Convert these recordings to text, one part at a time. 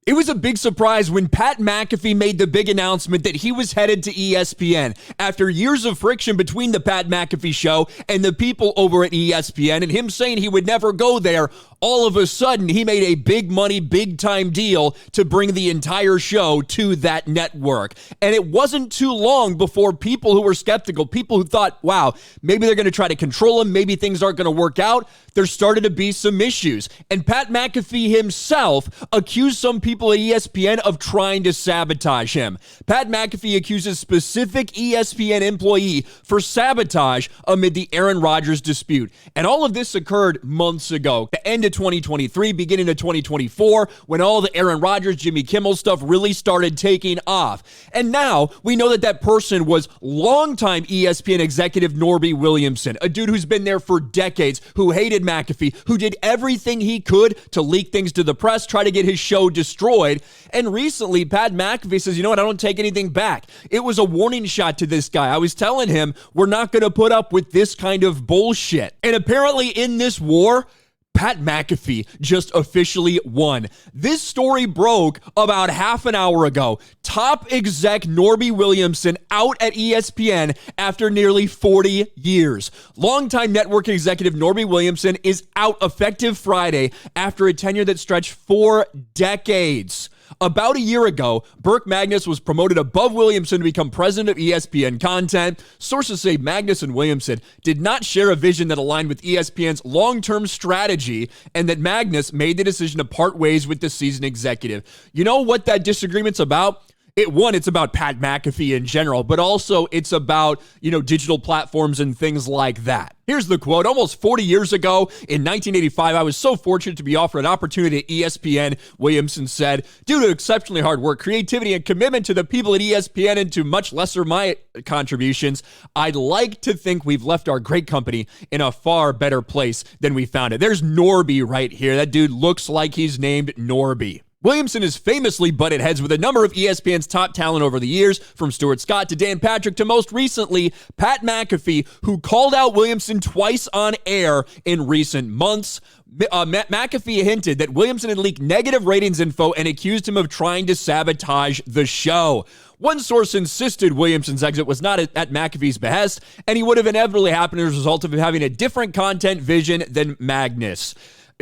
It was a big surprise when Pat McAfee made the big announcement that he was headed to ESPN after years of friction between the Pat McAfee show and the people over at ESPN, and him saying he would never go there. All of a sudden, he made a big money, big time deal to bring the entire show to that network. And it wasn't too long before people who were skeptical, people who thought, wow, maybe they're going to try to control him, maybe things aren't going to work out, there started to be some issues. And Pat McAfee himself accused some people at ESPN of trying to sabotage him. Pat McAfee accuses specific ESPN employee for sabotage amid the Aaron Rodgers dispute. And all of this occurred months ago, the end of 2023, beginning of 2024, when all the Aaron Rodgers, Jimmy Kimmel stuff really started taking off. And now we know that that person was longtime ESPN executive Norby Williamson, a dude who's been there for decades, who hated McAfee, who did everything he could to leak things to the press, try to get his show destroyed. And recently, Pat McAfee says, you know what, I don't take anything back. It was a warning shot to this guy. I was telling him, we're not going to put up with this kind of bullshit. And apparently in this war, Pat McAfee just officially won. This story broke about half an hour ago. Top exec Norby Williamson out at ESPN after nearly 40 years. Longtime network executive Norby Williamson is out effective Friday after a tenure that stretched 4 decades. About a year ago, Burke Magnus was promoted above Williamson to become president of ESPN content. Sources say Magnus and Williamson did not share a vision that aligned with ESPN's long-term strategy, and that Magnus made the decision to part ways with the seasoned executive. You know what that disagreement's about? It's about Pat McAfee in general, but also it's about, digital platforms and things like that. Here's the quote. Almost 40 years ago, in 1985, I was so fortunate to be offered an opportunity at ESPN, Williamson said. Due to exceptionally hard work, creativity, and commitment to the people at ESPN, and to much lesser my contributions, I'd like to think we've left our great company in a far better place than we found it. There's Norby right here. That dude looks like he's named Norby. Williamson has famously butted heads with a number of ESPN's top talent over the years, from Stuart Scott to Dan Patrick to most recently Pat McAfee, who called out Williamson twice on air in recent months. McAfee hinted that Williamson had leaked negative ratings info and accused him of trying to sabotage the show. One source insisted Williamson's exit was not at McAfee's behest, and he would have inevitably happened as a result of him having a different content vision than Magnus.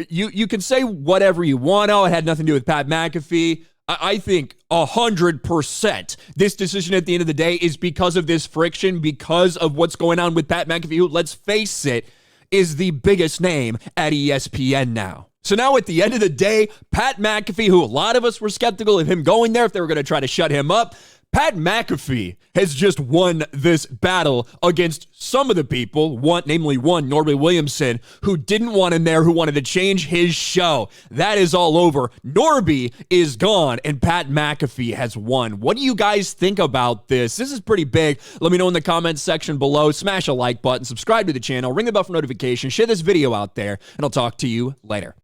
You can say whatever you want. Oh, it had nothing to do with Pat McAfee. I think 100% this decision at the end of the day is because of this friction, because of what's going on with Pat McAfee, who, let's face it, is the biggest name at ESPN now. So now at the end of the day, Pat McAfee, who a lot of us were skeptical of him going there if they were going to try to shut him up, Pat McAfee has just won this battle against some of the people, namely one, Norby Williamson, who didn't want him there, who wanted to change his show. That is all over. Norby is gone, and Pat McAfee has won. What do you guys think about this? This is pretty big. Let me know in the comments section below. Smash a like button, subscribe to the channel, ring the bell for notifications, share this video out there, and I'll talk to you later.